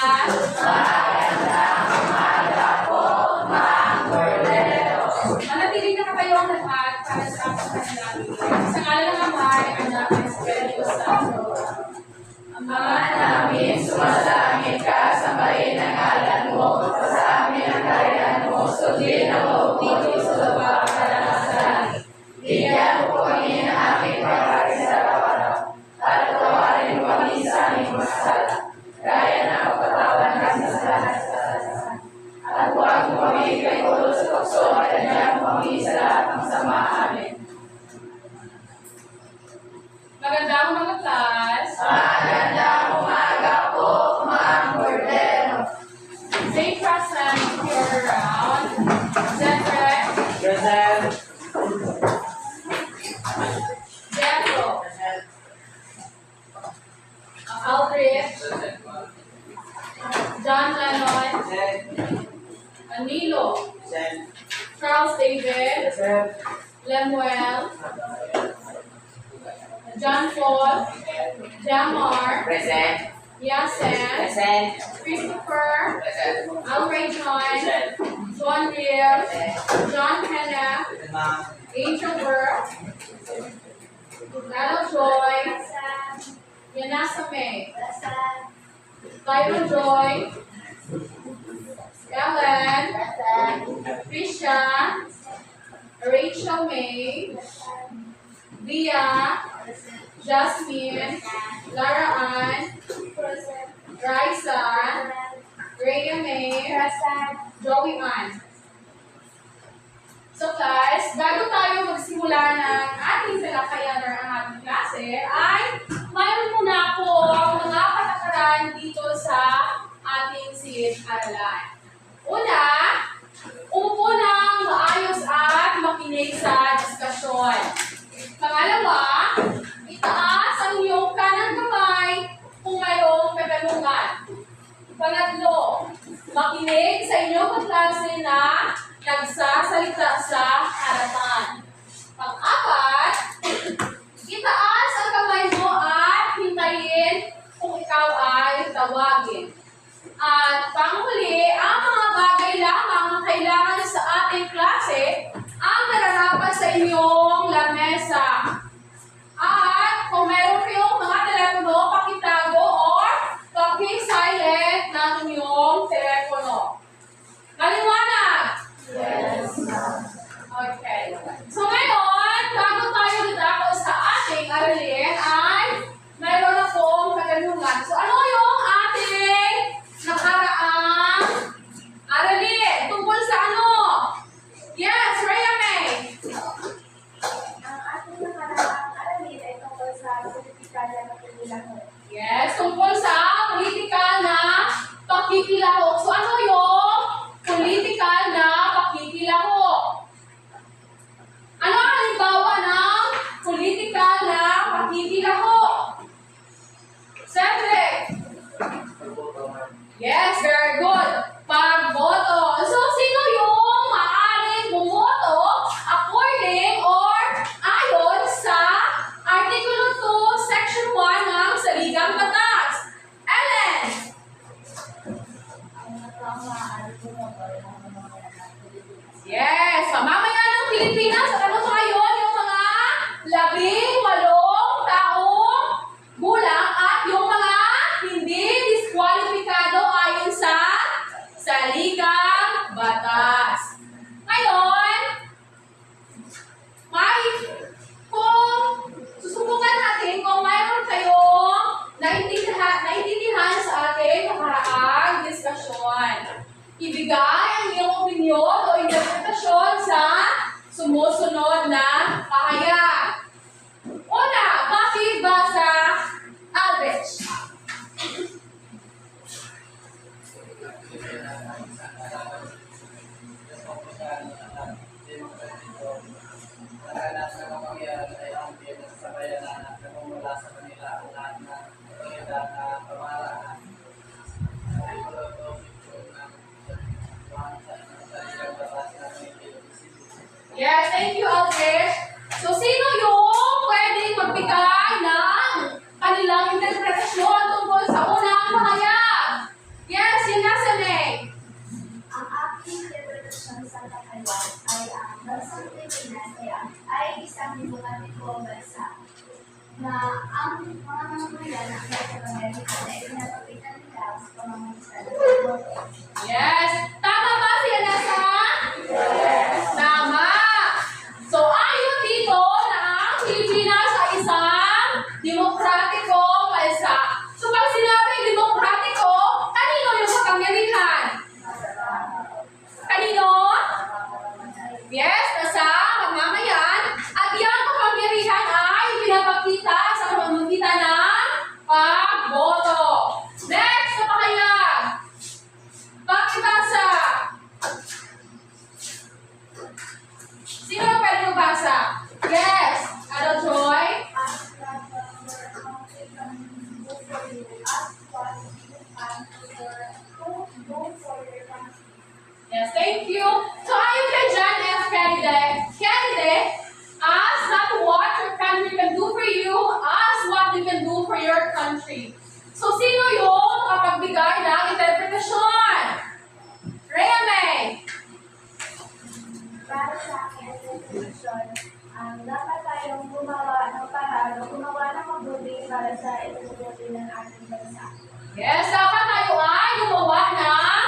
Magandang umaga po, Ma'am Cordero. Manatili na kayo ang lahat para sa aking panalangin. Sa ngalan ng Ama, Anak, at Espiritu Santo. Ama namin, sumasalangit ka, sambahin ang ngalan mo, sa amin ang kaharian mo, sundin ang loob mo dito sa lupa para sa langit. Bigyan mo kami ng aming pagkain sa araw-araw, at tawarin mo kami sa aming masala, gaya na kapatawan kami sa lahat sa kasalanan. At huwag mo kami ikaigulo sa tukso, at kanya mo kami sa lahat ng sama. Amen. Magandang mga class. Magandang umaga po, Ma'am Cordero. Say present if you're around. Zedrick. Present. Diego. Aldrich. John Lennon. Present. Anilo. Present. Charles David. Present. Lemuel. John Paul. Jamar. Present. Yasen. Present. Christopher. Present. Alray John. Present. John Real. John Kenneth. Present, ma'am. Angel Burke. Lalo Joy. Yanasa May. Tyron Joy. Ellen. Trisha. Rachel May. Dia. Jasmine. Lara Ann. Raisa. Rhea May. Joey Ann. So class, bago tayo magsimula ng ating talakayan or ang ating klase, ay mayroon muna po ang mga patakaran dito sa ating silid-aralan. Una, umupo ng maayos at makinig sa diskusyon. Pangalawa, itaas ang iyong kanang kamay kung mayroong katanungan. Pangatlo, makinig sa inyong kaklase na nagsasalita sa harapan. Pang-apat, itaas ang kamay mo at hintayin kung ikaw ay tawagin. At panghuli, ang mga bagay lamang ang kailangan sa ating klase ang nararapat sa inyong lamesa. At kung meron kayong mga telepono, pakitago or paki-silent ng inyong telepono. Maliwanag? Yes, ma'am. Okay. So ngayon, bago tayo dadako sa ating aralin ay mayroon akong katanungan. So ano yung ating nakaraang aralin? Tungkol sa ano? Yes, Rhea May. Ang ating nakaraang aralin ay tungkol sa politikal na pagkilahok. Yes, tungkol sa political na pakikilahok. So ano yung political na pakikilahok? Ano ang halimbawa ng political na pakikilahok? Cedric? Yes, very good. Pagboto. So, sino yung maaaring bumoto according or ayon sa Artikulo 2, Section 1 ng Saligang Batas? Ellen? Ang maaari bumoto ay ang mga anak Pilipinas. Yes, mamamayan ng Pilipinas. At ano pa yun? Yung mga 18 taong gulang at yung mga hindi diskwalipikado ayon sa Saligang Batas. Ngayon, kung susubukan natin kung mayroon kayong naintindihan sa ating nakaraang diskusyon. Ibigay ang iyong opinyon o interpretasyon sa sumusunod na pahayag. Una, pakibasa, Aldrich. Naranasan ng pangyayari ay ang Pilipinas sa bayanan at namumula sa kanila ang lahat na pangyayaran na pamahalaan. Artikulo 2, ng Saligang Batas ng Pilipinas. Yes, thank you, Aldrich. So, sino yung pwedeng magbigay ng kanilang interpretasyon tungkol sa unang pahayag? Yes. go for your country. Yes, thank you. So ayon kay John F. Kennedy, ask not what your country can do for you, ask what you can do for your country. So sino yung makapagbigay ng interpretasyon? Rhea May. Para sa akin, resolution, dapat tayong gumawa ng paraan o gumawa ng mabuti para sa itutuloy ng ating bansa. Yes, dapat tayo ay gumawa ng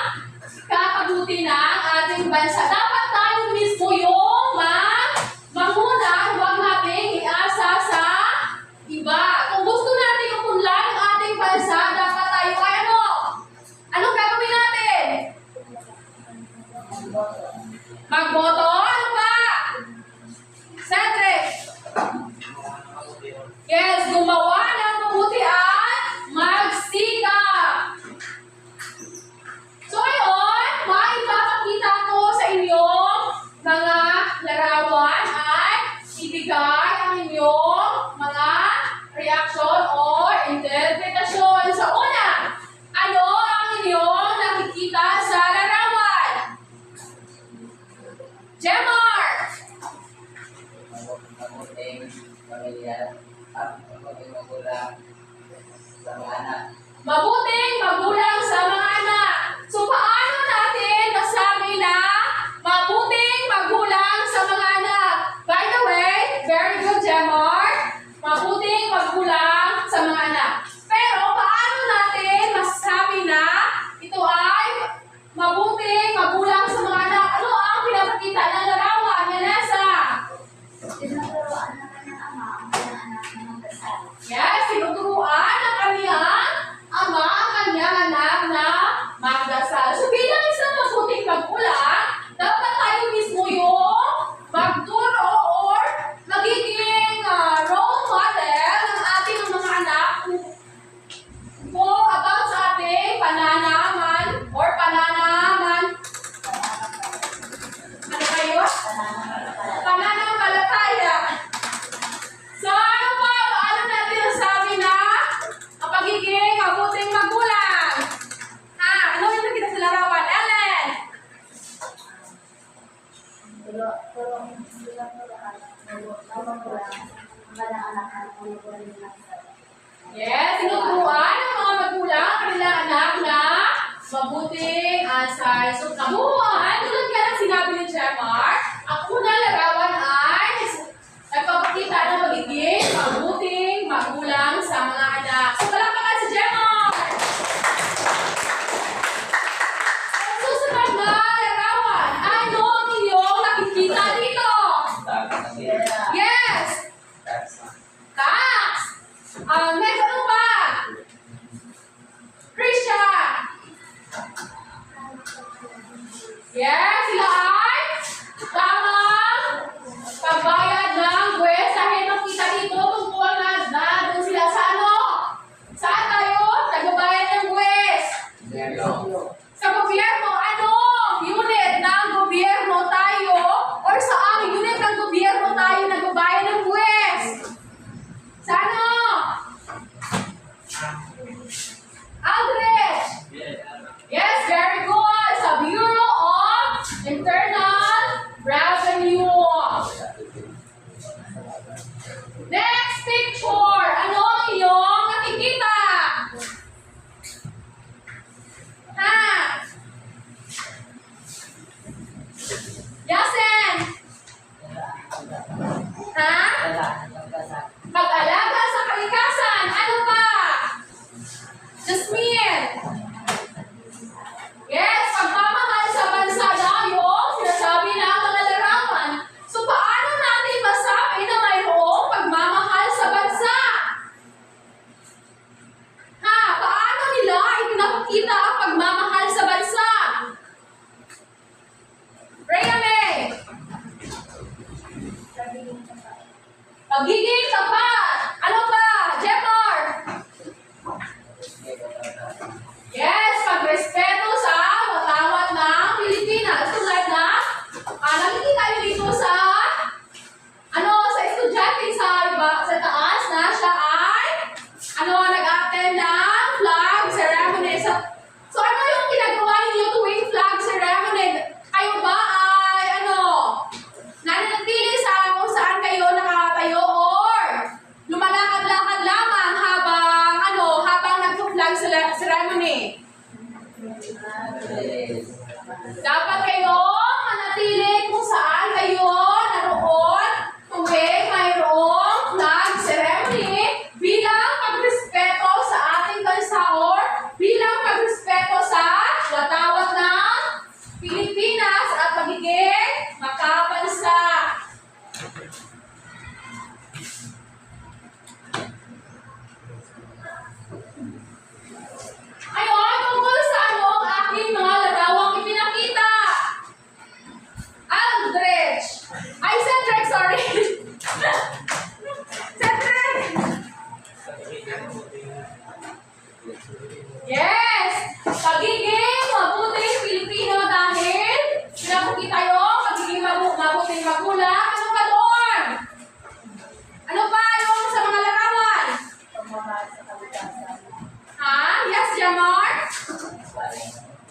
kakabuti ng ating bansa. Dapat tayo mismo yung manguna, huwag nating iasa sa iba. Kung gusto natin umunlad ang ating bansa, dapat tayo ay ano? Anong gagawin natin? Magboto? Ano ba? Cedric? Yes, gumawa ng mabuti at magsikap. So ngayon, maipapakita ko sa inyong mga larawan at ibigay ang inyong mga reaction or interpretasyon. Sa una, ano ang inyong nakikita sa larawan? Jemar! Mabuting pamilya at maging magulang sa mga anak. Mabuting magulang sa mga anak. So, paano natin masabi na mabuting magulang sa mga anak? By the way, very good, Jemar. Mabuting magulang sa mga anak. Pero, paano natin masasabi na ito ay mabuting magulang sa mga anak? Ano ang pinapakita ng larawan, Yanesa? Tinuturoan naman ng ama ang kanyang anak na magdasal. Yes, tinuturuan ng kaniyang ama ang kanyang anak na magdasal. So bilang isang mabuting magulang, dapat tayo mismo yung magturo or magiging role model ng ating mga anak kung about sa ating pananaman or pananaman. Ano kayo? Pananampalataya. So ano pa? Paano natin nasabi na ang pagiging mabuting magulang? Ano yung nakita sa larawan? Ellen! Turuan ng magulang ang kanyang anak na magulang ng bansa. Yes, tinuturuan ng mga magulang ang kanilang anak na mabuting asal. So kabuuan, tulad nga ng sinabi ni Jemar, ang unang larawan ay nagpapakita ng magiging mabuting magulang sa mga anak. So palakpakan si Jemar! Ang susunod na larawan, ano ang inyong nakikita dito? Takas ng pera. Yes! Tax! Next, ano pa? Krisha! Yes, sila ay tamang pagbayad ng buwes. Dahil nakita dito tungkol na doon sila sa ano? Saan tayo? Nagbabayad ng buwes. Sa gobyerno, ano? Unit ng gobyerno tayo or sa aming unit ng gobyerno tayo nagbabayad ng buwes. Sa ano? Aldrich! Yes, very good. Sa Bureau of Internal Revenue. Next picture. Ano ang iyong nakikita? Ha? Yasen? Ha? Pag-alaga sa kalikasan. Ano pa? Jasmine? Yes, pagmamahal sa bansa daw yung sinasabi ng mga larawan. So, paano natin masabi na mayroong pagmamahal sa bansa? Ha? Paano nila ipinapakita ang pagmamahal sa bansa? Rhea May? Pagiging tapat. Ano pa? Jemar? Yes, pagrespeto sa watawat ng Pilipinas. Tulad na, nakikita niyo dito sa estudyante sa taas na siya ay nag-attend ng flag ceremony. So ano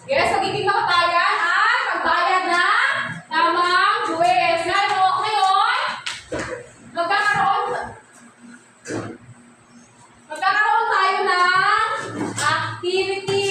Yes, magiging makatayan at magbayad ng tamang buwis. Ngayon, magkakaroon tayo ng activity.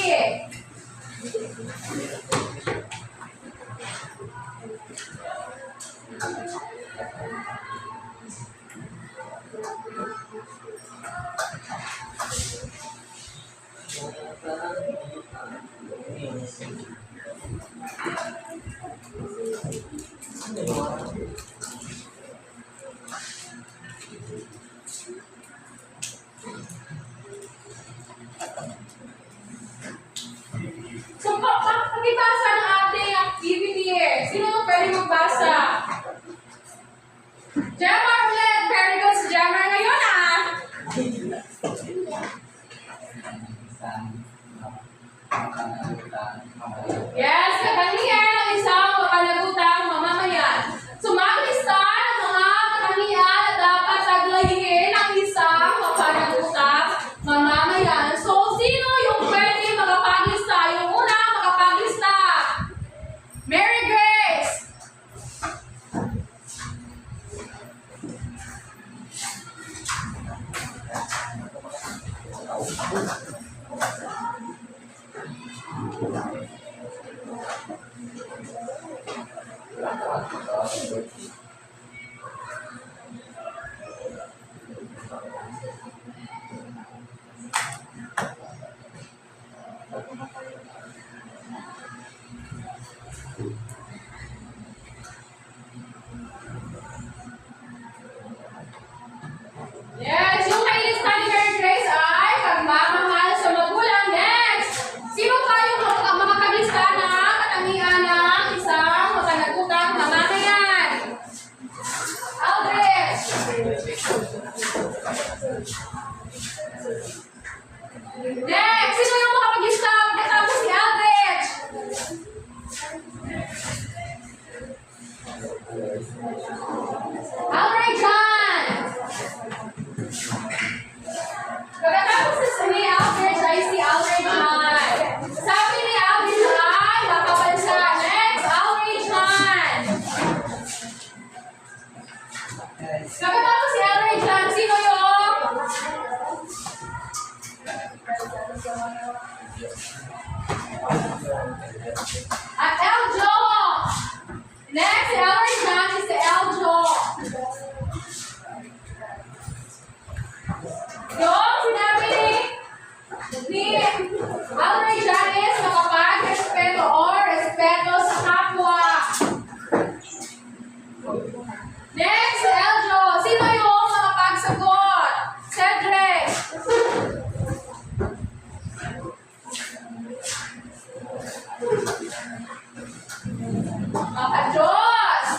So, pakibasa ng ating activity eh. Sino pwede magbasa? Jammer ulit. Very good si Jammer ngayon ah. Yes, katangian ng isang mapanagutang mamamayan. Sumaglista ng mga katangian na dapat taglayin ng isang mapanagutang mamamayan. So, sino yung pwede makapaglista? Yung una makapaglista. Mary Grace! Yes, yung nailista ni Mary Grace ay pagmamahal sa magulang. Next! Sino tayo makakaglista ng katangian ng isang mapanagutang mamamayan? Aldrich! Next! Sino yung makapaglista? Pagkatapos si Aldrich! Aldrich John! Pagkatapos ni Aldrich ay si Aldrich John. Sabi ni Aldrich ay makapansa. Next, Aldrich John. Pagkatapos si Aldrich John, sino yung? At Eljo. Next, si Aldrich John is si Eljo. Yung sinabi ni Aldrich John is makapag-respeto or respeto sa kapwa. Next, si Eljo. Sino yung makapagsagot? Cedric. Kapajos.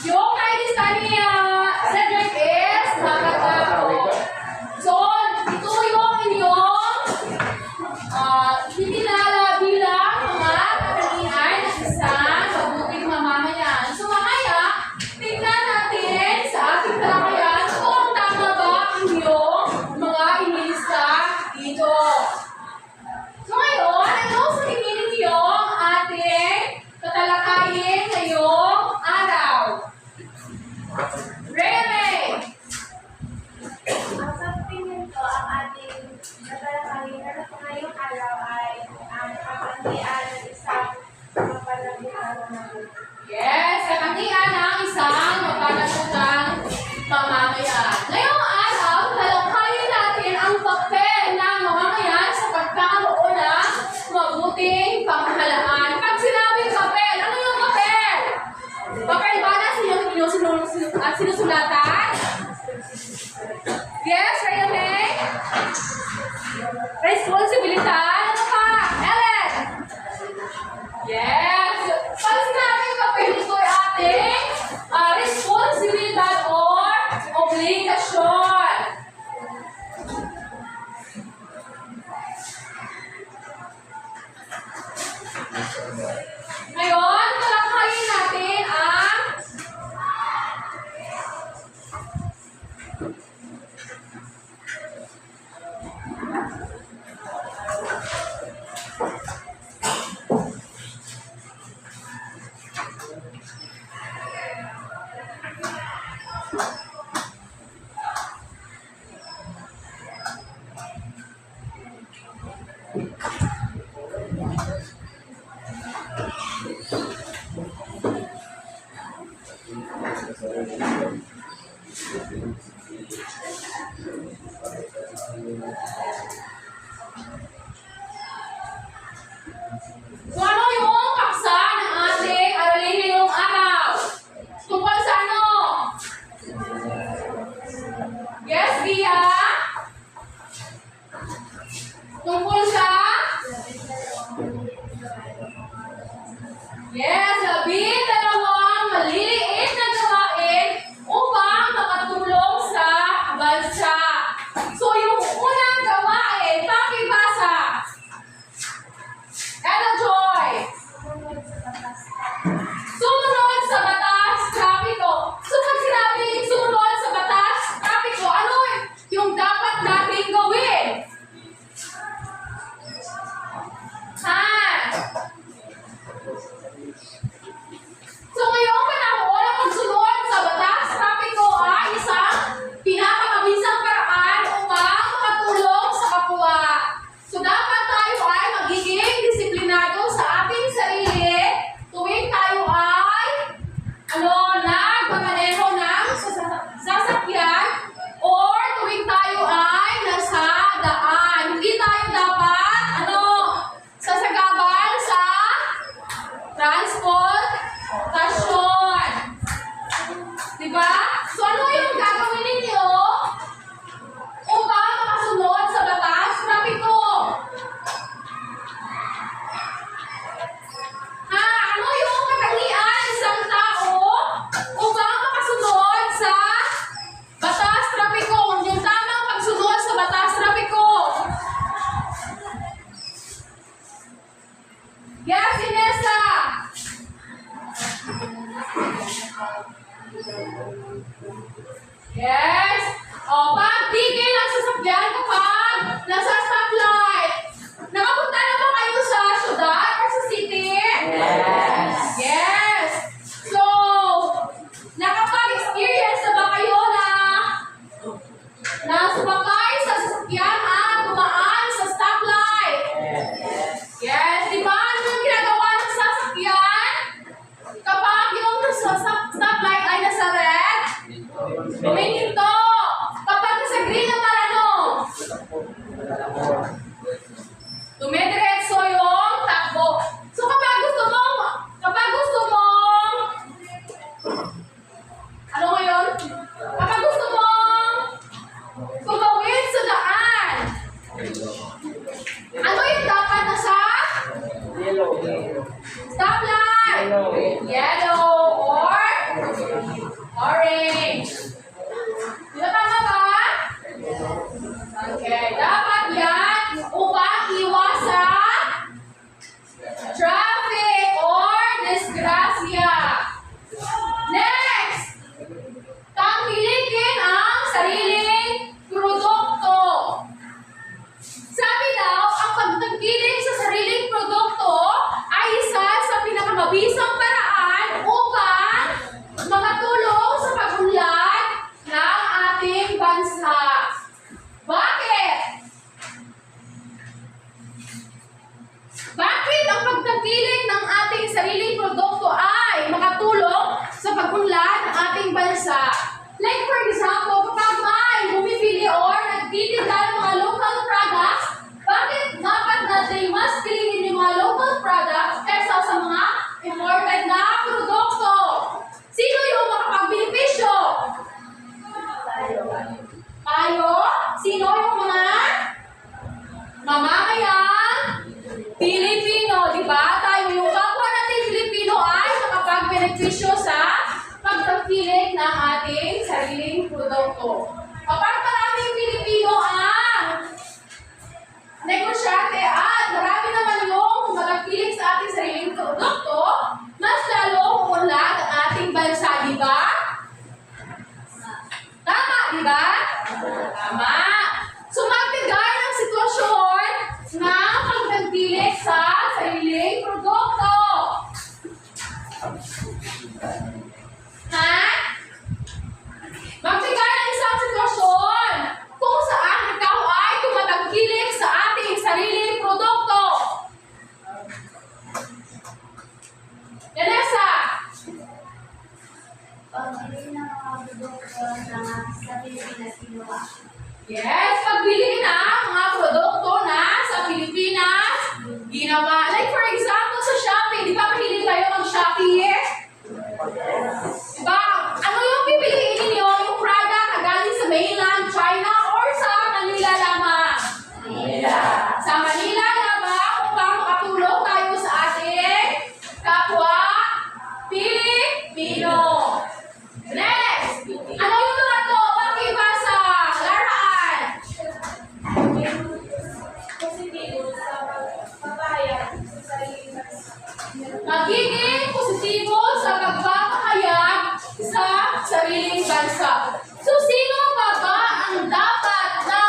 Yung nailista ni Cedric is nakatapo. So, ito yung inyong itinala bilang mga katangian ng isang mabuting mamamayan. So, mamaya, tingnan natin sa ating talakayan kung tama ba ang inyong mga inilista dito. So, ngayon, ano sa tingin ninyo ang ating tatalakayin ngayong araw? Rene! Sa opinion ko, ang ating natalakayin na sa ngayong araw ay ang katangian ng isang mapanagutang mamamayan. Yes, katangian ng isang mapanagutang mamamayan. Ngayong araw, talakayin natin ang papel ng mamamayan sa pagkakaroon ng mabuting pamahalaan. Pag sinabing papel, ano yung papel? Papel ba na sinusulatan? Yes, Rene? Responsibilidad? Ano pa? Ellen? Yes. Pag sinabing papel, ito ay ating responsibilidad or obligasyon. Yes, Inessa! Yes! O, pag tigil ang sasakyan kapag nasa stoplight. Nakapunta na ba kayo sa syudad or sa city? Yes. Yes! So, nakapag-experience na ba kayo na sumakay sa sasakyan at dumaan sa stoplight? Yes, di ba? Ano yung ginagawa ng sasakyan? Kapag yung stoplight ay nasa red, humihinto. Kapag nasa green naman ano? Dumidiretso yung takbo. So kapag gusto mong ano ngayon? Kapag gusto mong tumawid sa daan, ano yung dapat na sa stoplight? Yellow or orange. Di ba tama ba? Okay, dapat yan upang iwasan traffic or disgrasya. Next, tangkilikin ang sariling produkto. Sabi daw, ang pagtangkilik sa sariling produkto ay isa sa pinakamabisang paraan upang makatulong sa pag-unlad ng ating bansa. Bakit? Bakit ang pagtangkilik ng ating sariling produkto ay makatulong sa pag-unlad ng ating bansa? Like for example, kapag may bumibili or nagtitinda ng mga local products, bakit dapat natin mas piliin yung mga local products kaysa sa mga imported na produkto? Sino yung makapagbenepisyo? Tayo? Sino yung mga mamamayang Pilipino? Diba? Tayo yung kapwa natin Pilipino ay makapagbenepisyo sa pagtangkilik ng ating sariling produkto. Kapag maraming Pilipino ang negosyante at marami naman yung magagpilik sa ating sariling produkto, mas lalo umunlad ang ating bansa, di ba? Tama, di ba? Tama. So, magbigay ng sitwasyon ng pagtangkilik sa sariling produkto. Ha? Magbigay ng isang sitwasyon kung saan ikaw ay tumatangkilik sa ating sariling produkto. Yanesa! Pagbili ng mga produkto na sa Pilipinas ginawa. Yes, pagbili na mga produkto na sa Pilipinas ginawa. Like for example, sa Shopee. Di ba mahilig kayo mag-Shopee? Diba? Ano yung pipiliin ninyo? Yung product na galing sa mainland China or sa Manila lamang? Sa Manila lamang upang makatulong tayo sa ating kapwa Pilipino. Next! Ano yung mga to? Pakibasa! Laraan! Positibo sa pagpapahayag sa sarili Magiging positibo sa pagpapahayag sa sariling bansa. So, sino pa ba ang dapat na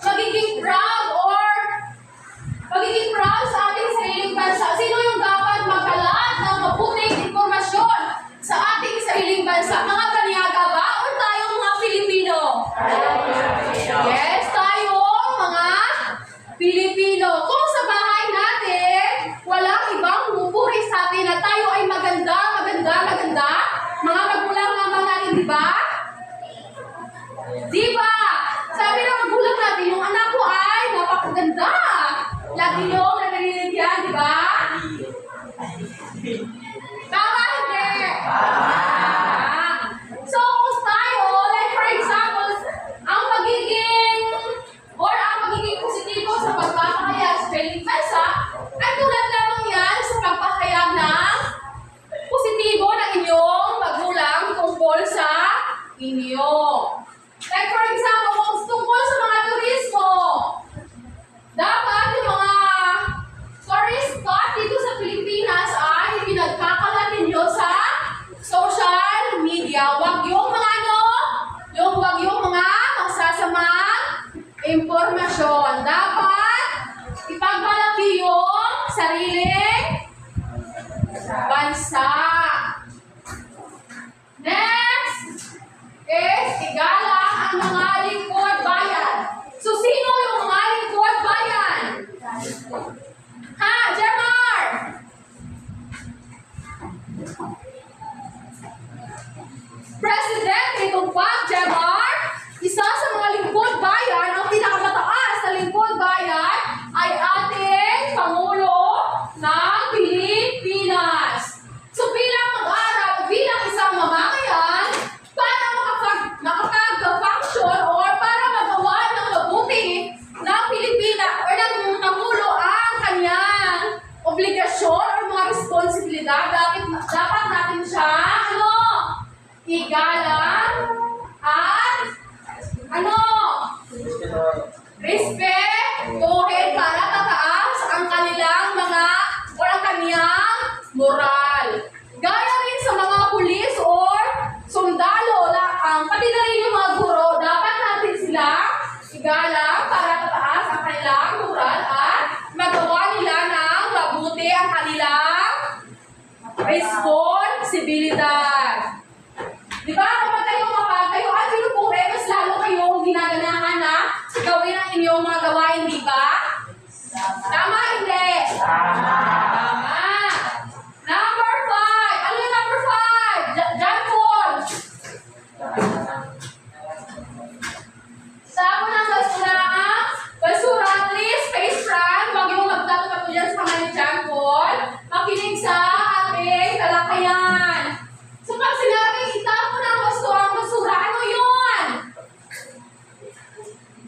magiging proud sa ating sariling bansa? Sino yung dapat magkalat ng mabuting informasyon sa ating sariling bansa? Mga Banyaga ba o tayong mga Pilipino? Yes, tayo mga Pilipino. Kung sa bahay natin, walang ibang bumupuri sa atin na tayo ay maganda. Mga magulang naman natin, di ba? Di ba? Sabi ng magulang natin, yung anak ko ay napakaganda. Lagi yung narinig yan, di ba? Tama, hindi? So, kung tayo, like for example, ang magiging positibo sa pagpapahayag sa sariling bansa, ay tulad lamang yan sa pagpahayag ng positibo ng inyong magulang tungkol sa inyo. Like for example, kung tungkol sa mga turismo, dapat yung mga tourist spot dito sariling bansa. Next is igalang ang mga lingkod bayan. So, sino yung mga lingkod bayan? Ha, Jemar? Presidente Tugpag, Jemar, isa sa mga lingkod bayan, ang pinakamataas na lingkod bayan ay ating Pangulo ng Pilipinas. So bilang mag-aaral, bilang isang mamamayan, para makapag-function or para magawa ng mabuti ng Pilipinas or ng Pangulo ang kanyang obligasyon or mga responsibilidad, dapat natin siya, igalang at respetuhin para tataas ang kanilang mga o ang kanyang moral. Gaya rin sa mga pulis or sundalo, pati na rin yung mga guro, dapat natin sila igalang para tataas ang kanilang moral at magawa nila ng mabuti ang kanilang responsibilidad. Di ba? Kapag kayo at pinupure, mas lalo kayong ginaganahan na gawin ang inyong mga gawain, di ba? Tama, hindi? Tama. Number 5. Ano yung number 5? John Paul. Sabo ng basura, please, face front. Huwag yung magtato-tato dyan sa kamay ni John Paul. Makinig sa ating talakayan. So pag sinabing itapo ng gusto ang basura, ano yun?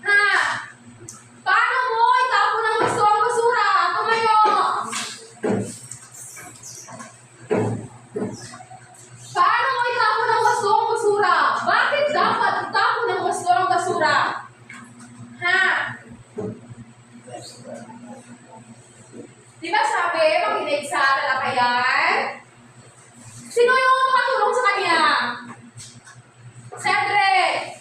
Ha? Paano mo itapo ng gusto ang basura? Tumayo! Paano mo itapo ng gusto ang basura? Bakit dapat itapo ng gusto ang basura? Ha? Di ba sabi, makinig sa talakayan? Sino yung makatulong sa kanya? Cedric!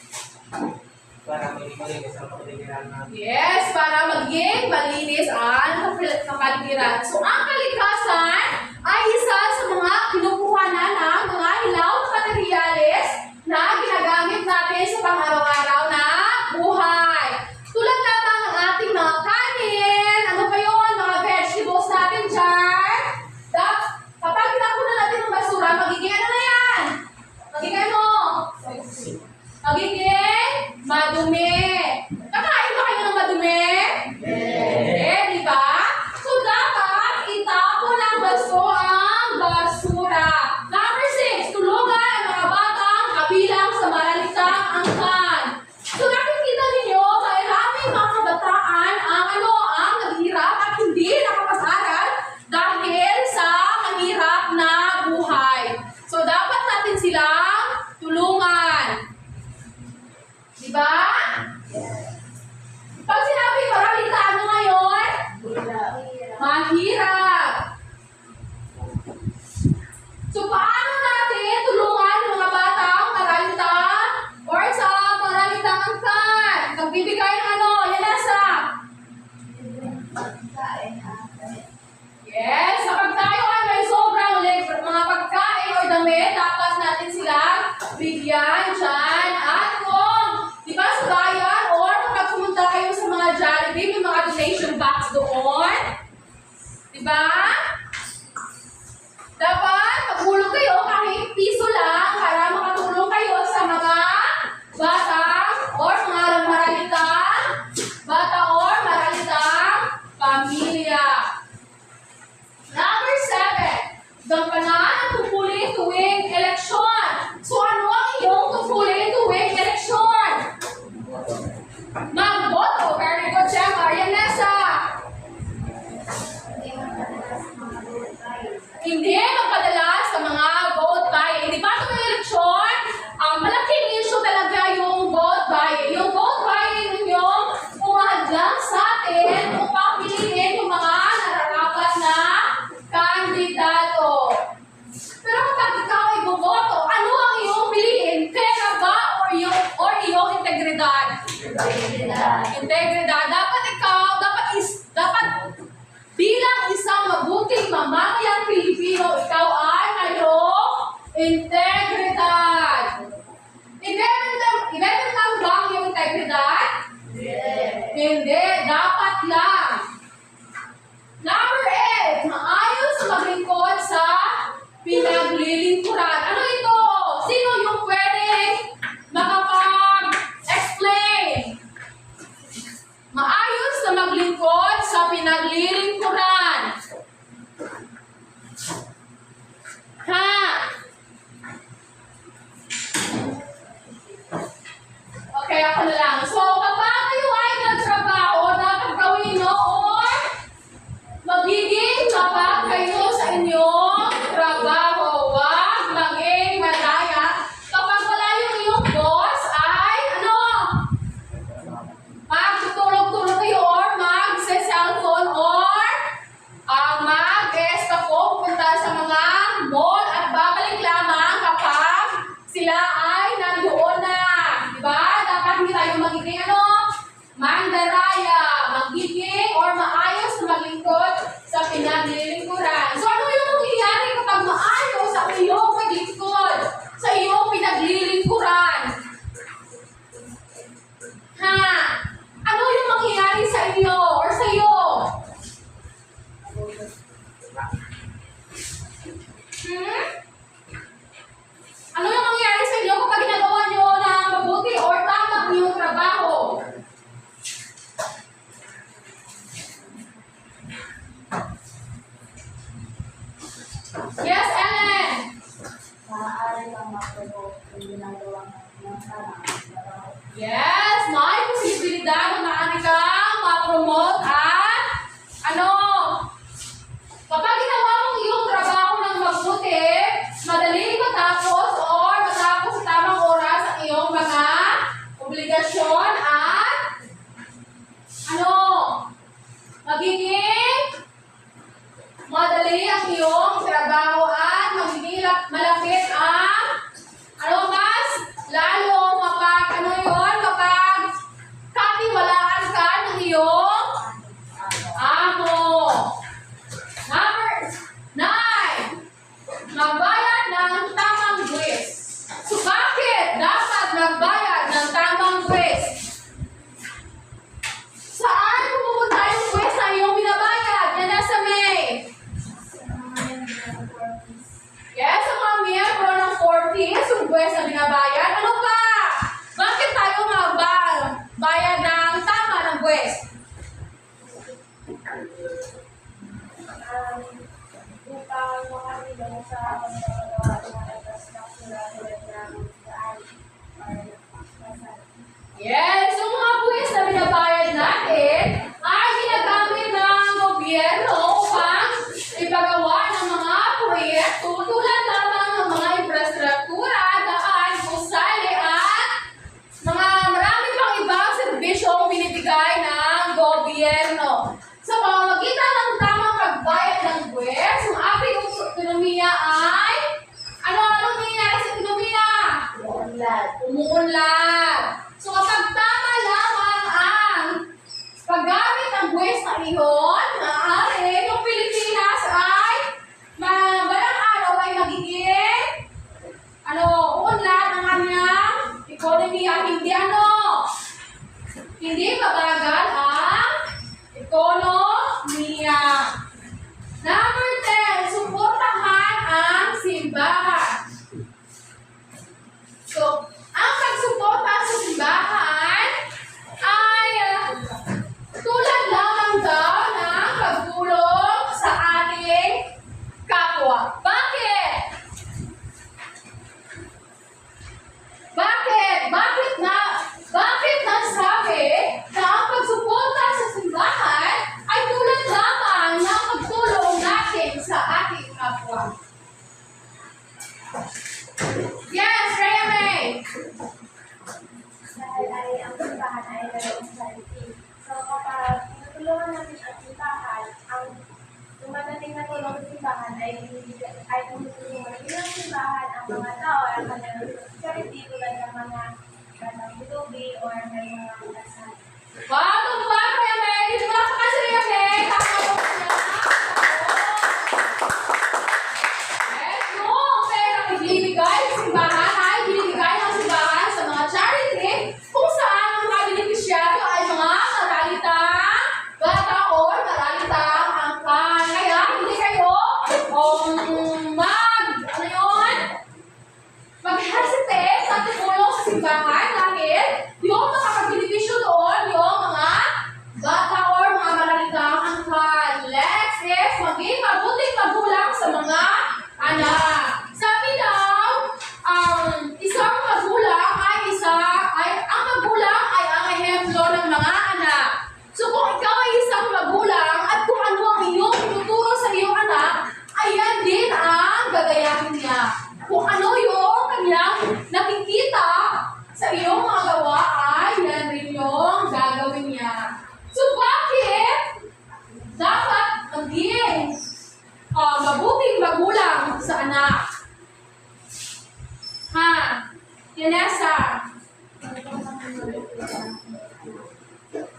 Para malinis ang kapaligiran natin. Yes, para maging malinis ang kapaligiran. So, ang kalikasan ay isa sa mga kinukuhanan ng mga hilaw na materyales na ginagamit natin sa pang-araw-araw na buhay. Tulad natin ng ating mga kanin, ano pa yun, mga vegetables natin dyan. Kapag tinapunan natin ng basura, magiging ano na yan? Magiging ano? Magiging madumi. Kakain ba kayo ng madumi? Yes. Di ba? So, dapat itapon ng baso ang basura. Number 6, tulungan ang mga batang kabilang sa malalitang angkan. So, nakikita ninyo, maraming mga kabataan ang naghihirap at hindi nakapag-aral dahil sa mahirap na buhay. So, dapat natin silang tulungan. Diba? Pag sinabi maralita, ano ngayon? Mahirap. So, paano natin tulungan yung mga batang maralita or sa maralitang angkan? Nagbibigay ng ano? Yan nasa? Yes, kapag tayo ay may sobrang mga pagkain o damit, dapat natin silang bigyan dyan. At kung, di ba sa bayan, or kapag pumunta kayo sa mga Jollibee, may mga donation box doon. Di ba? Dapat, maghulog kayo kahit piso lang para makatulong kayo sa mga batang or mga maralitang bata or maralitang pamilya. Number 7, gampanan ang tungkulin tuwing eleksyon. So ano ang iyong tungkulin tuwing eleksyon? Magboto. Very good, Gemma. Yan nasa. Hindi magpadala sa mga vote buying. Hindi ba tuwing eleksyon? Malaking issue talaga yung vote buying. Yung vote buying yung umahadlang sa atin upang piliin yung mga nararapat na kandidato. Pero kapag ikaw ay boboto, ano ang iyong piliin? Pera ba or iyong integridad? Integridad. Dapat ikaw, dapat bilang isang Integridad. Ibebenta mo ba ang iyong integridad? Hindi. Dapat lang. Number 8. Maayos na maglingkod sa pinaglilingkuran. Ano ito? Sino yung pwedeng makapag-explain? Maayos na maglingkod sa pinaglilingkuran. Ha? Okay, ako na lang. So, kapag kayo ay nagtrabaho, dapat gawin nyo or magiging kapag kayo sa inyong trabaho. Huwag maging madaya. Kapag wala yung iyong boss, ay ano? Magtutulog-tulog kayo or mag-cellphone or mag-esta po, pupunta sa mga mall at babalik lamang kapag sila ay nandoon na. Diba? Dapat hindi tayo magiging ano? Mandaraya, magiging or maayos na maglingkod sa pinaglilingkuran. So ano yung mangyayari kapag maayos ang iyong maglingkod sa iyong pinaglilingkuran? Ha? Ano yung mangyayari sa inyo or sa iyo? Ano yung mangyayari sa inyo kapag ginagawa nyo na mabuti or tama ang iyong trabaho? Yes, Ellen! Maaari kang mag-promote kung ginagawa ng tamang trabaho. Yes, may posibilidad na maaari kang ma-promote at ano? Kapag ginawa mong iyong trabaho ng mabuti, madaling matapos or matapos sa tamang oras ang iyong mga obligasyon at ano? Magiging madali ang iyong trabaho at magiging malapit ang ano mas lalo mapag ano yun mapag katiwalaan ka ng iyong amo. Number 9. Magbayad ng tamang buwis. So bakit dapat magbayad ng tamang buwis? Saan pupunta yung buwis na iyong binabayad? Yan nasa May. Yes, ang mga miyembro ng 40s, yung buwis na binabayad. Ano pa? Bakit tayo magbayad ng tama ng buwis? Upang makatulong sa pagkakagawa ng mga infrastructure tulad ng daan or kasal. Yes, yung mga buwis na binabayad natin ay ginagamit ng gobyerno upang ipagawa ng mga proyekto tulad lamang ng mga infrastruktura, daan, gusali at mga marami pang ibang serbisyong binibigay ng gobyerno. Sa pamamagitan ng tamang pagbayad ng buwis, ang ating ekonomiya ay ano nangyayari sa ekonomiya? Umuunlad. So kapag tama lamang ang paggamit ng buwis na iyon, maaari yung Pilipinas ay balang araw ay magiging uunlad ang kanyang ekonomiya. Hindi mabagal ang ekonomiya. Number 10, suportahan ang simbahan. So, ang pagsuporta sa simbahan ay tulad lamang daw ng pagtulong sa ating kapwa. Bakit? Bakit nasabi na ang pagsuporta sa simbahan ay tulad lamang ng pagtulong natin sa ating kapwa? Yes, Rhea May! Dahil ay ang simbahan ay mayroong charity. So kapag tinutulungan natin ang simbahan, ang dumadating na tulong sa simbahan ay tumutulungan din ang simbahan ang mga tao ay ang kanilang charity tulad ng mga batang butubi or may mga kasal. Wow, tumba, Rhea May! Dito mo lang sa kasi, Rhea May! Tama po na! Yes, no! Ang pera ibibigay mabuting magulang sa anak. Ha? Yanesa.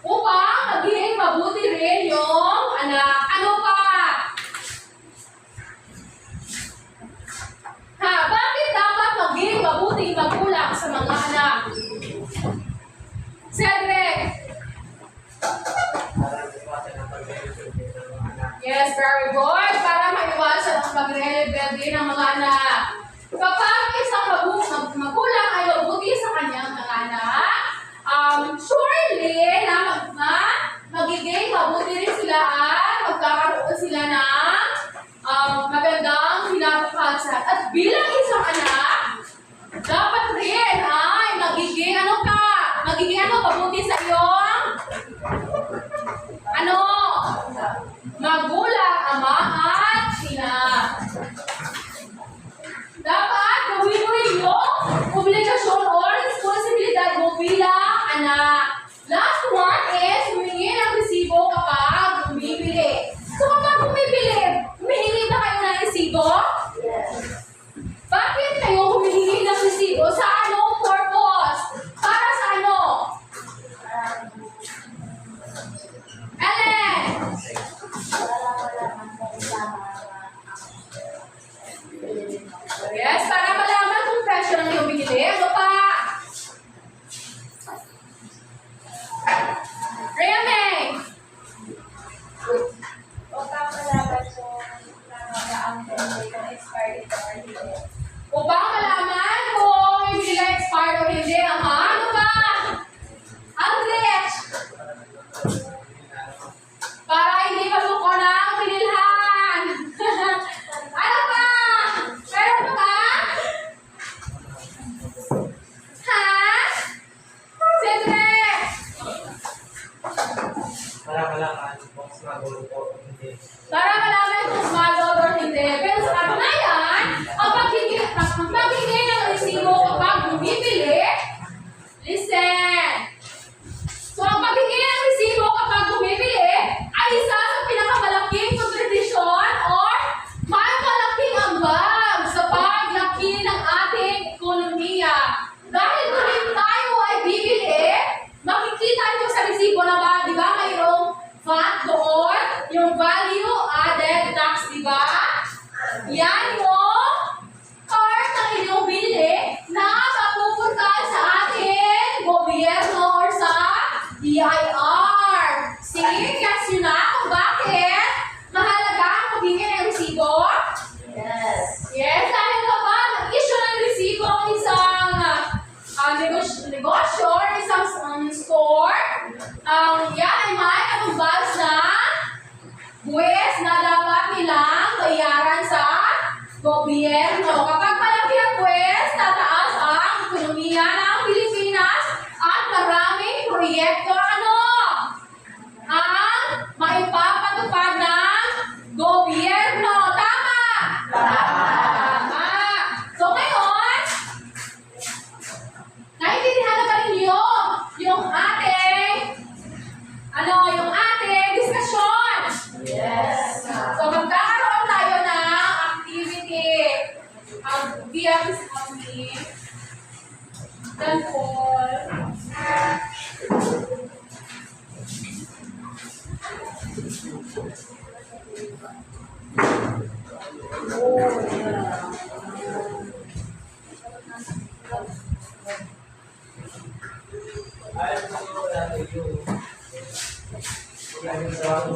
Upang maging mabuti rin yung anak. Ano pa? Ha? Bakit dapat maging mabuting magulang sa mga anak? Cedric. Yes, very good. Para maiwasan ang pagre-rebelde ng mga anak. Kapag isang magulang ay mabuti sa kanyang mga anak, surely na magiging mabuti rin sila at magkakaroon sila ng magandang kinabukasan. At bilang isang anak, dapat rin ay magiging mabuti sa iyong magulang, ama at ina. Dapat gawin mo rin yung obligasyon or responsibilidad mo bilang anak. Last one is humingi ng resibo kapag bumibili. So kapag humihingi ba kayo ng resibo? Yes. Bakit kayo humihingi ng resibo? Sa anong purpose? Para sa ano? Ellen! Yes, para malaman kung presyo ng iyong binili. Ano pa? Rhea May! Upang malaman kung expired ito or hindi. Upang malaman kung yung binili expired o hindi. Ama, ano pa? Andres! Para hindi maluko ng binilhan. Ano pa? Meron pa ba? Ha? Cedric! Para malaman kung smuggle ko o hindi. Para malaman kung smuggled or hindi. Pero sa katunayan, ang pagbibigay ng resibo kapag bumibili, listen. So, ang pagbibigay ng resibo kapag bumibili ay isa sa pinakamalaking kontribusyon or malaking ambag sa paglaki ng ating ekonomiya. Dahil kung hindi tayo ay bibili, makikita nyo sa resibo na ba, di ba mayroong VAT doon, yung value added tax, di ba? Yan yung part ng inyong bili na mapupunta sa ating gobyerno or sa DIR. See, guess yun na kung bakit mahalaga ang pagbigay ng resibo? Yes. Yes, dahil kapag nag-issue ng resibo ang isang negosyo or isang store, yan ay may katumbas na buwis na dapat nilang bayaran sa gobyerno. Kapag malaki ang buwis, tataas ang ekonomiya ng Pilipinas at maraming proyekto ang maipapatupad ng gobyerno. Tama? Tama. So ngayon, naiintindihan na ba ninyo yung ating diskusyon? Yes. So magkakaroon tayo ng activity via Discovery. Then Paul. Ayaw ko natin yung yung sa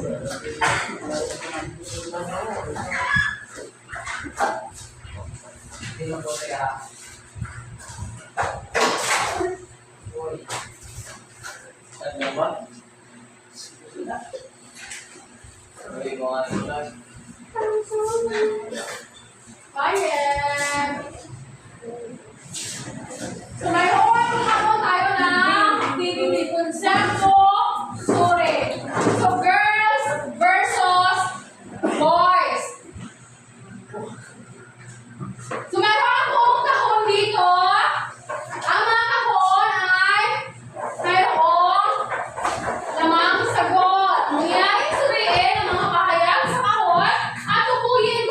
hindi mo kaya ano ba? Hindi mo nga nila. Bayem! So mayroon tayo ng activity konsepto suri. So girls versus boys. So meron akong kahon dito. Ang mga kahon ay mayroong lamang sagot. Mangyaring suriin ang mga pakayag sa kahon at tukuyin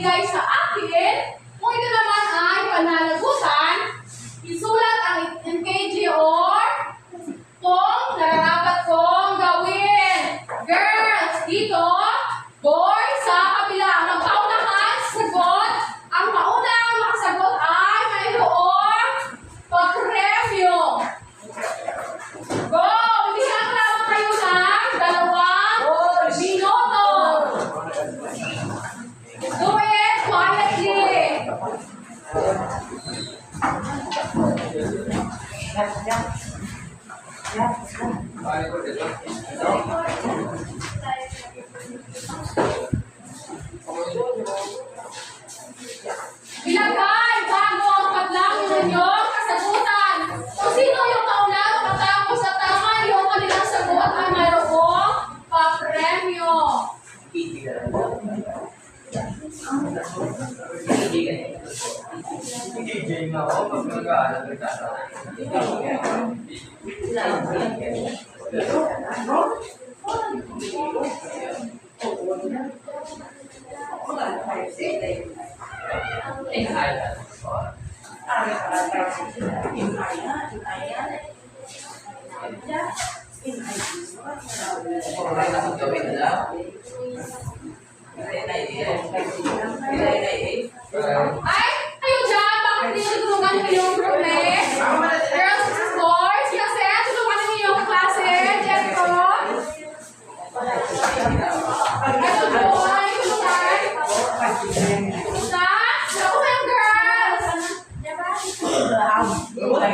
ibigay sa akin. Kung ito naman ay pananagutan, isulat ang NKG or kung nararapat kong gawin. Girls, dito. Boys, sa kabila. Ang paunahan, sagot. Ang maunang makasagot ay mayroong pagpremyo. Go! Bigyan ko lang kayo ng 2 minuto. Do it quietly. Ilagay bago ang padlang ng inyong kasagutan. Kung sino yung kaunang matapos at tama yung kanilang sagot ay mayroong papremyo. Ay, kayo dyan, bakit di tulungan niyo yung group mate? Girls versus boys, kasi tulungan niyo yung klase. Jericho. Ito boy, tulungan. Isa, ako yung girls. Ay,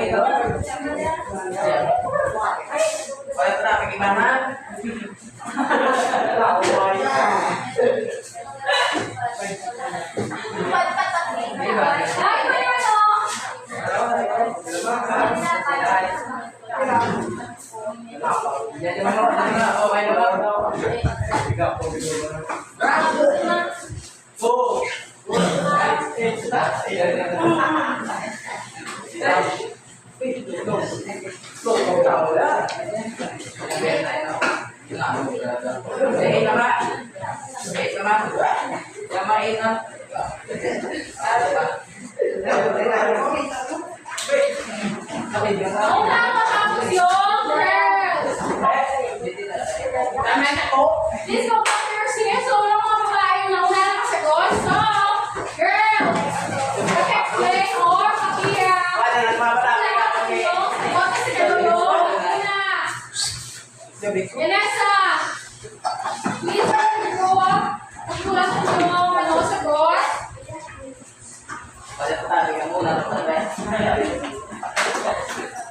kayo ano? Nauna matapos yung girls. Please go back to your seat. So, yung mga babae yung nauna na kasagot. So, girls, explain or papiya. Vanessa, please turn the door. Pagkulat nyo, ano sagot?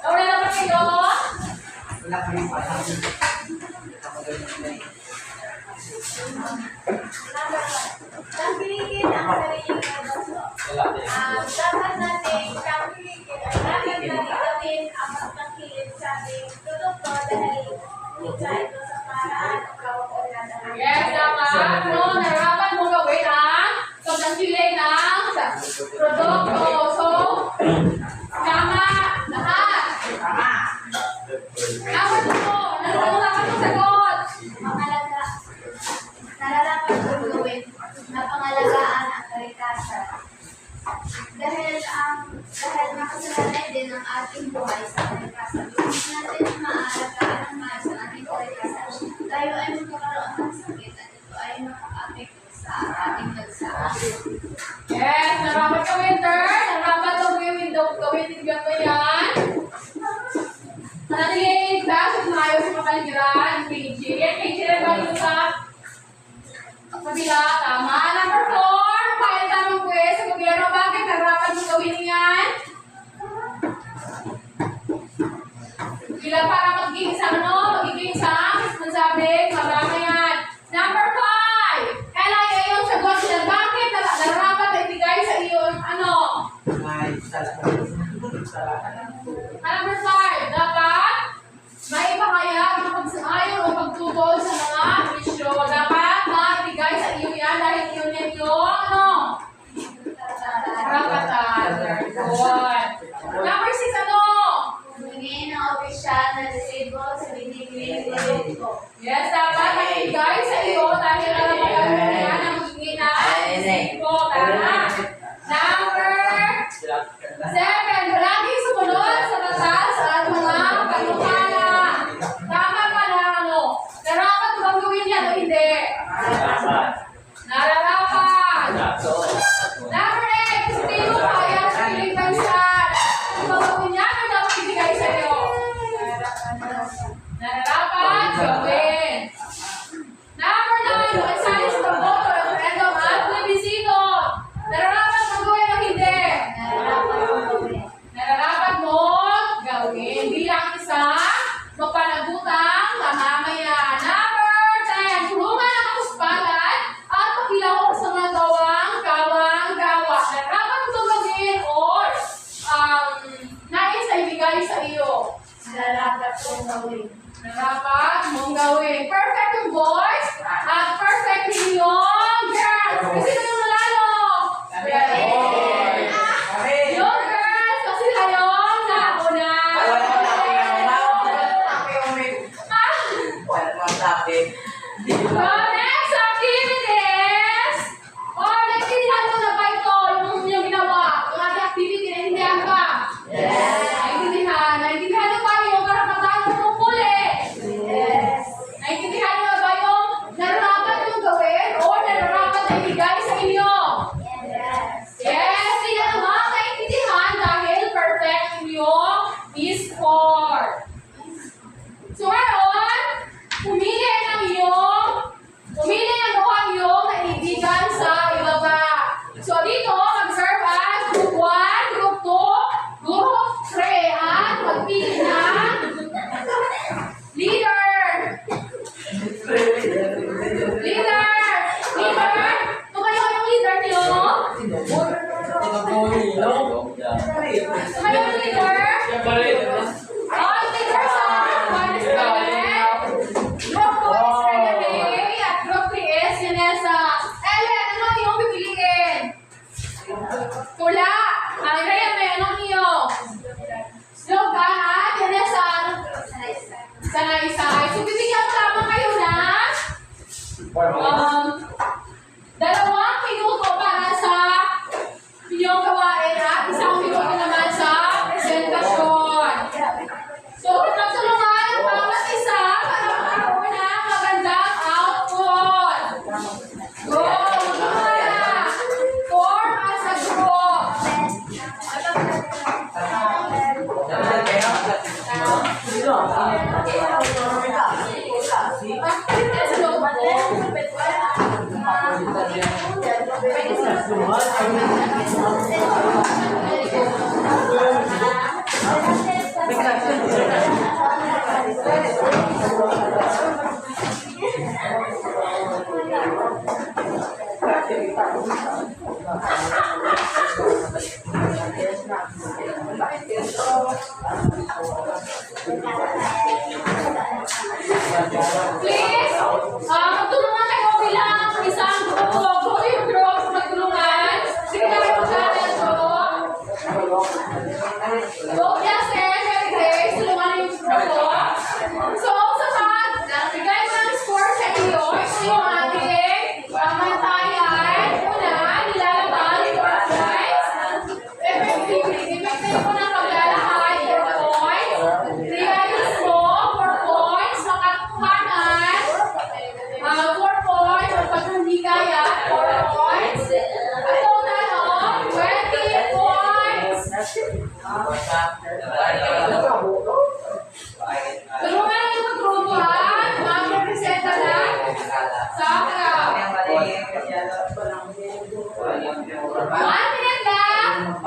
Nauna na ba kayo? Tangkilikin ang sariling kagusto. Dapat natin tangkilikin at dapat natin gawin ang pagtangkilik sa ating produkto dahil isa ito sa paraan ng kauulan ng Yes, dapat. No, narapat mo gawin ang pagtangkilik ng produkto. So, tama lahat. Dapat mo. Ano dapat mo sagot? Mahalaga. Nararapat kong gawin na pangalagaan ang kalikasan. Dahil nakasalalay din ang ating buhay sa kalikasan. Kung natin maalagaan ang maayos ang ating kalikasan, tayo ay magkakaroon ng sakit at ito ay makaka-apekto sa ating bansa. Yes, narapat ka winter. Narapat gawin tigyan mo yan. Manatiling class at maayos sa kapaligiran. KG. KG rin ba yung sa kabila? Tama. Number 4. Kaya tamang quiz sa gobyerno. Bakit narapat mo gawin yan? Bila para magiging isang responsable mamamayan. Number 5. LIA yung sagot nila. Bakit narapat na ibigay sa iyo yung ano? Number 5. Dapat maipahayag ang pagsaayon o pagtubol sa mga isyo. Dapat maibigay sa iyo yan dahil yun yan yung ano? Karapatan. Very good. Number 6. Ano? Humingi ng opisyal na resibo sa binibigay produkto. Yes, dapat maibigay sa iyo dahil alam mo yan ang magiging na resibo. Narapat kong gawin. Dapat mong gawin. Perfect yung boys at perfect din yung girls. Kasi sino yung nanalo? Yung girls kasi kayong nauna. So, next activities. Naintindihan mo na ba ito? Yung ginawa? Yung ating activity, naintindihan ba? Naintindihan niyo ba yung karapatan ng tungkuli? Naintindihan niyo ba yung nararapat yung gawin o nararapat na ibigay sa inyo? Yes! Sila naman naintindihan dahil perfect yung e-sport. So ngayon, pumili ng buhang yung naibigan sa ibaba. So dito, mag-serve as group 1, group 2, group 3, at magpili ng leader. Tumayo yung leader niyo. Tumayo yung leader. All leaders are participated. Group 2 is Regan at group 3 is Yanesa. Ellen, ano yung pipiliin? Tula. Rhea, may anong iyo? Slogan at Yanesa. Sanaysay. So, bibigyan ko lamang kayo ng 2 minuto para sa inyong gawain at 1 minuto naman sa presentasyon. So, tutulungan ang bawat isa para magkaroon ng magandang output. Go! Magmumula! Form as a group. Please, magtulungan kayo bilang isang group. Go yung group, magtulungan. Sige na kayo mag-challenge ko. Go, Justin, Mary Grace, tulungan yung group ko. So, sa bigay mo ng score sa iyo, ito yung ating pamantayan. Una, nilalaban, 4 points. Effective ko ng paglalakay, 4 points. Realismo, 4 points. Makatuhanan, 4 points. At pag hindi kaya, 4 points. A total of 20 points. Tulungan niyo mag-grupo ha. Mag-representa na sa harap. 1 minute lang.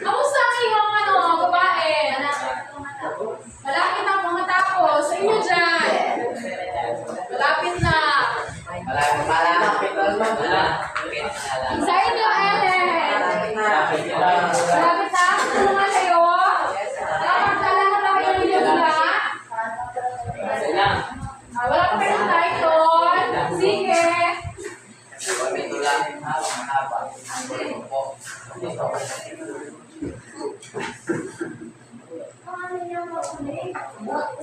Kamusta ang iyong babae? Malapit na po matapos. Sa inyo dyan. Malapit na. Sa inyo, Ellen. Malapit na. Tulungan kayo. Dapat talang na kayo ninyo nila. Wala pa kayong title. Sige.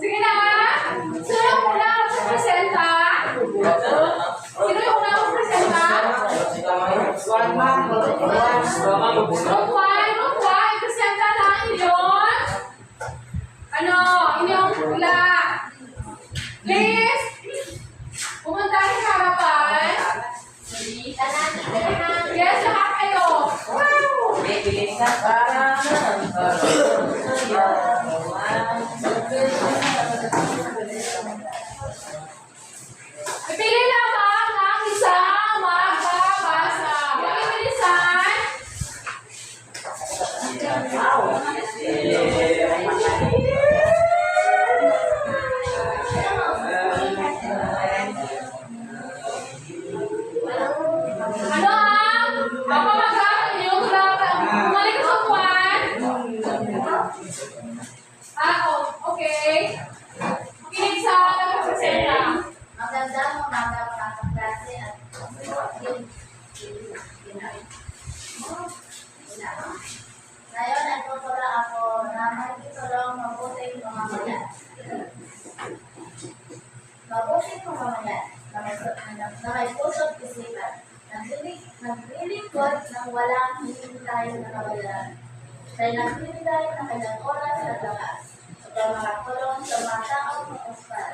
Sige na. Sino yung una mag-presenta? Sino yung una mag-presenta? Group 1, presenta na inyong inyong hula. Please, pumunta rin sa harapan. Yes, lahat kayo. Pipili lamang ang isang magbabasa. Pagkabilisan. walang hindi tayo nakabayaran. Dahil nagbibigay tayo ng kanyang oras at lakas upang makatulong sa mga taong makaspan.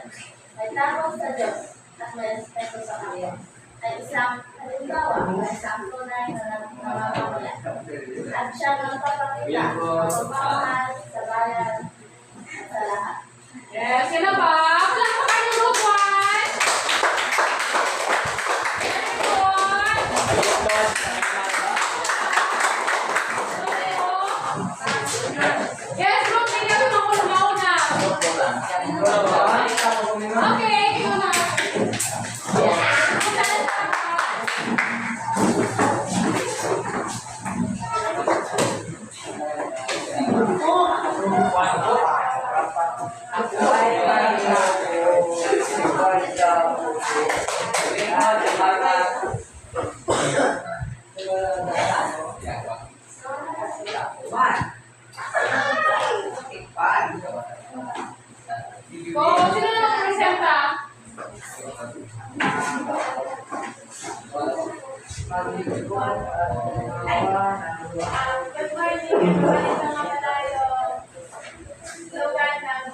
May takot sa Diyos at may respeto sa Kanya. Ay isang halimbawa na isang tunay na namamayan. At siya nagpapakita ng pagmamahal sa bayan at sa lahat. Yes, sino ba? Palakpakan yung group 1. Yes, group 3 na mauna. Okay, ikaw na. Oh, sino na mag-presenta? Good morning, balik naman tayo. Slogan ng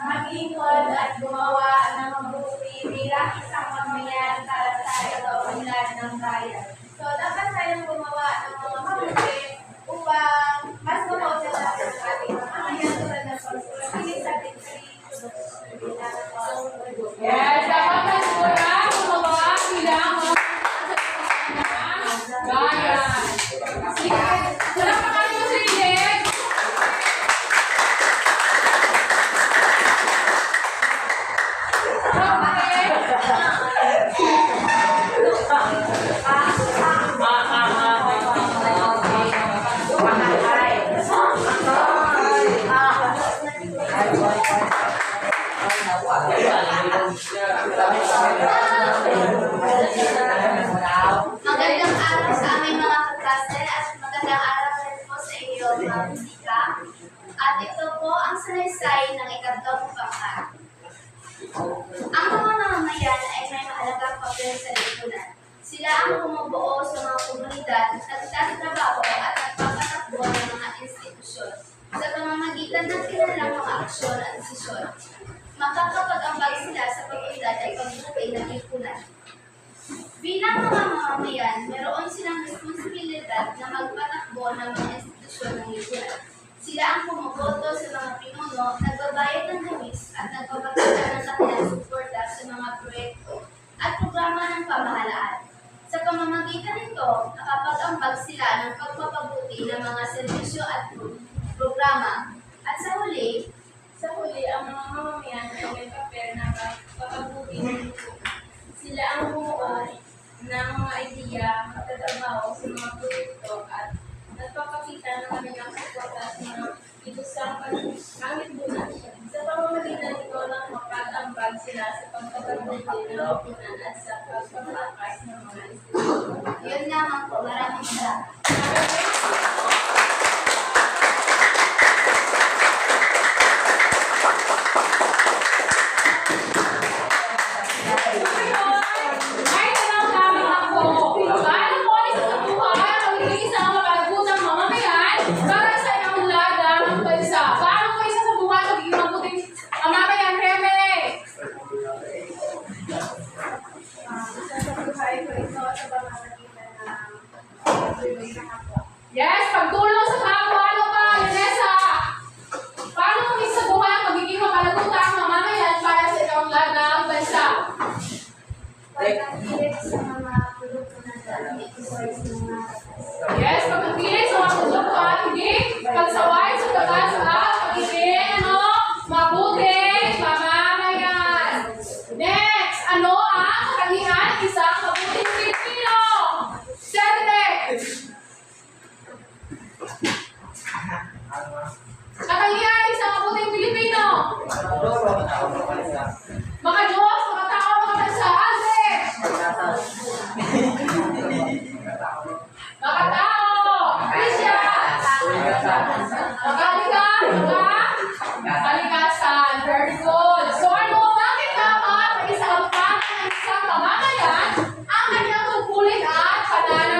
maglingkod at gumawa ng mabuti bilang isang mamayan para sa ikaw-unlad ng bayan. So, dapat tayong gumawa ng mga mabuti upang mas mapaunlad natin ang ating mamayan tulad ng pagsulit sa victory. Yes, dapat na sigura gumawa bilang mga bayan. Sige, palakpakan yung sarili. Magandang araw sa aming mga kaklase at magandang araw rin po sa iyo mga bisita. At ito po ang salaysay ng ikatlong pangkat. Ang mga mamamayan ay may mahalagang papel sa lipunan. Sila ang bumubuo sa mga komunidad, nagtatrabaho at nagpapatakbo ng mga institusyon sa pamamagitan ng kilalang mga aksyon at desisyon. Makakapag-ambag sila sa pag-unlad ay pagbubuhay ng lipunan. Bilang mga mamamayan, meron silang responsibilidad na magpatakbo ng mga institusyon ng lipunan. Sila ang pumuboto sa mga pinuno, nagbabayad ng buwis at nagpapakita ng kanilang suporta sa mga proyekto at programa ng pamahalaan. Sa pamamagitan nito, nakapag-ambag sila ng pagpapabuti ng mga serbisyo at programa. At sa huli, ang mga mamamayan ay may papel na pagpapabuti ng lipunan. Sila ang bumuo ng mga ideya, magtatrabaho sa mga proyekto at nagpapakita ng kanilang suporta sa mga ibusang pangitbunan. Sa pamamagitan nito ng mapag-ambag sila sa pagpapabuti ng lipunan at sa pagpapalakas ng mga institusyon. Yun naman po, maraming salamat. Ay, tanong namin ako. Paano mo isa sa buhay ang magiging isang mapagutang mamamayan para sa ikaunlad ng bansa? Paano mo isa sa buhay magiging mabuting mamamayan, Reme? Isa sa buhay ko ito sa pamamagitan ng pagtulong sa kapwa. Yes, pagtulong sa kapwa. Ano pa, Vanessa? Paano mo isa sa buhay ang magiging mapagutang mamamayan para sa ikaunlad ng bansa? Pagkakilit sa mga produkto na dami, isay sa mga Yes, pagpipili sa mga produkto at hindi pagsaway sa tagas at pagiging mabuting mamamayan. Next, ano ang katangian ng isang mabuting Pilipino? Saturday! Katangian ng isang mabuting Pilipino? Makadiyos, makatao, makabansa. Andre! Makatao! Alicia! Kalikasan. Very good. So ano, bakit dapat may isang kapatid ng isang mamamayan ang kanyang tungkulin at pananaw?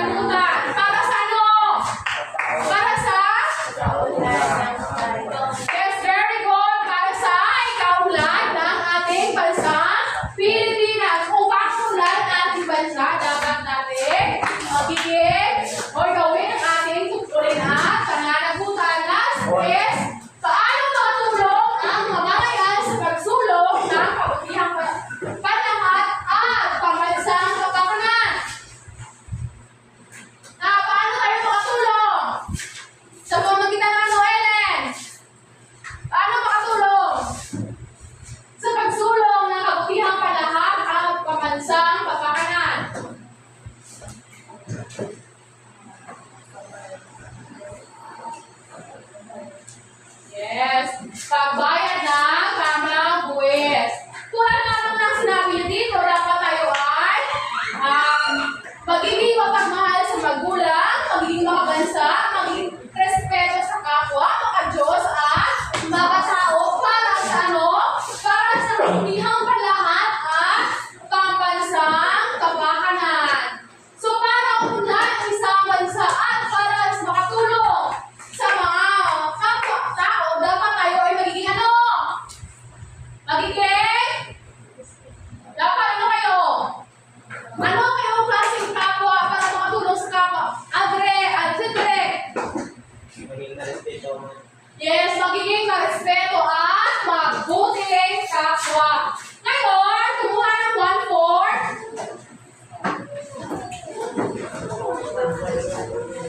Yes, magiging marespeto at mabuting kapwa. Ngayon, kumuha ng 1/4.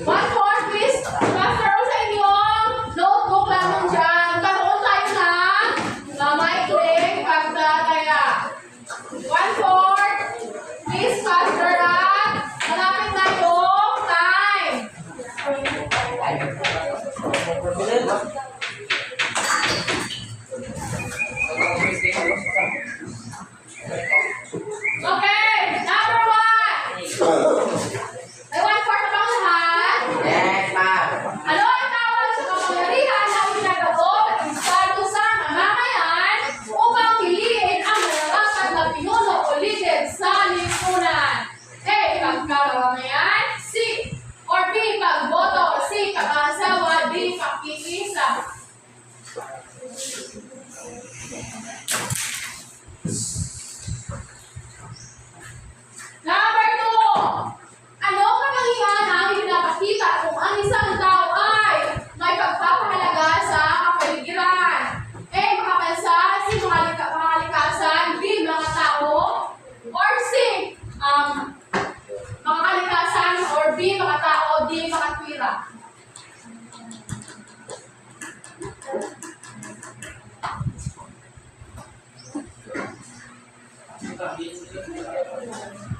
1/4, please. Pastor, sa inyong notebook lamang dyan. Karoon tayo ng maikling pagtataya. 1/4. Please, Pastor, at malapit na yung time. Okay, number 1. May 1/4 na bang lahat? Yes, ma'am. Ano ang tawag sa kapangyarihan na itinatawag at estado sa mamamayan upang piliin ang nararapat na pinuno o leader sa lipunan? A. Pagkamamayan. C. Or B. Pagboto. C. Pag-asawa. D. Pakikiisa. Number 2. Ano kapangyarihan ang ipinapakita kung ang isang tao ay may pagpapahalaga sa kapaligiran? A. Makapansa. C. Makakalikasan. B. Mga tao. Or C. Makakalikasan. Or B. Mga tao. D. Makatwira.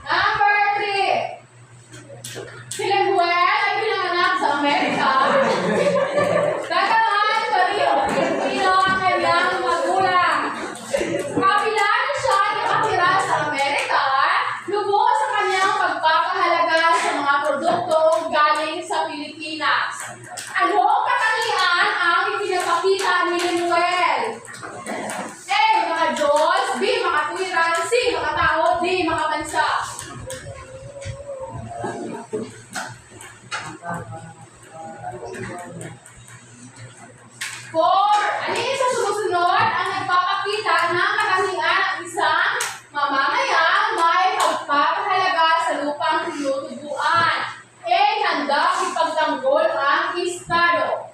Number 3. Si Lemuel ay pinanganak sa Amerika. Gagawan pa rin Pilipino ang kanyang magulang. Kapila na siya nakatira sa Amerika, lubos sa kanyang pagpapahalaga sa mga produktong galing sa Pilipinas. Ano katangian ang ipinapakita ni Lemuel? A. Mga Diyos. B. Mga tuwiran. C. Mga tao. D. Mga bansa. Four. Alin sa sumusunod ang nagpapakita ng katangian ng isang mamamayang may pagpapahalaga sa lupang tinutubuan? A. Handang ipagtanggol ang estado.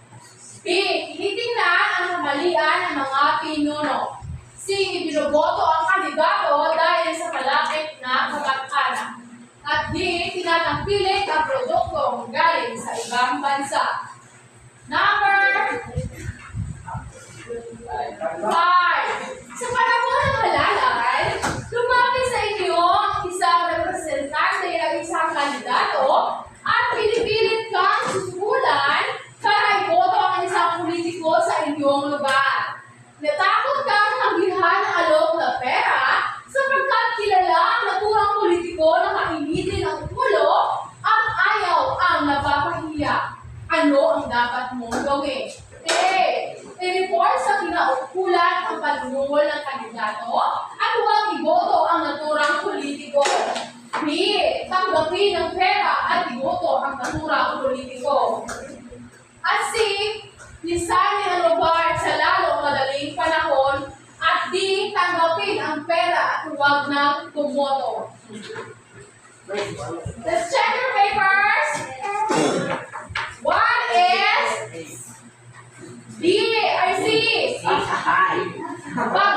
B. Tinitingnan ang kamalian ng mga pinuno. C. Ibinoboto ang kandidato dahil sa malapit na kapag-anak. At D. Tinatangkilik ang produktong galing sa ibang bansa. Number 5. Sa panahon ng halalay, lumapit sa inyo ang isang representante ng isang kandidato at pinipilit kang susulan para iboto ang isang politiko sa inyong lugar. Natakot kang tanggihan ng alok na pera sapagkat kilala ang naturang politiko na kainitin ang ulo at ayaw ang napapahiya. Ano ang dapat mong gawin? A. I-report sa kinaukulan ang panungol ng kandidato at huwag iboto ang naturang politiko. B. Tanggapin ang pera at iboto ang naturang politiko. At C. Lisanin ang lugar sa lalong madaling panahon. At D. Tanggapin ang pera at huwag nang bumoto. Let's check your papers. One is D or C. Hi. Bakit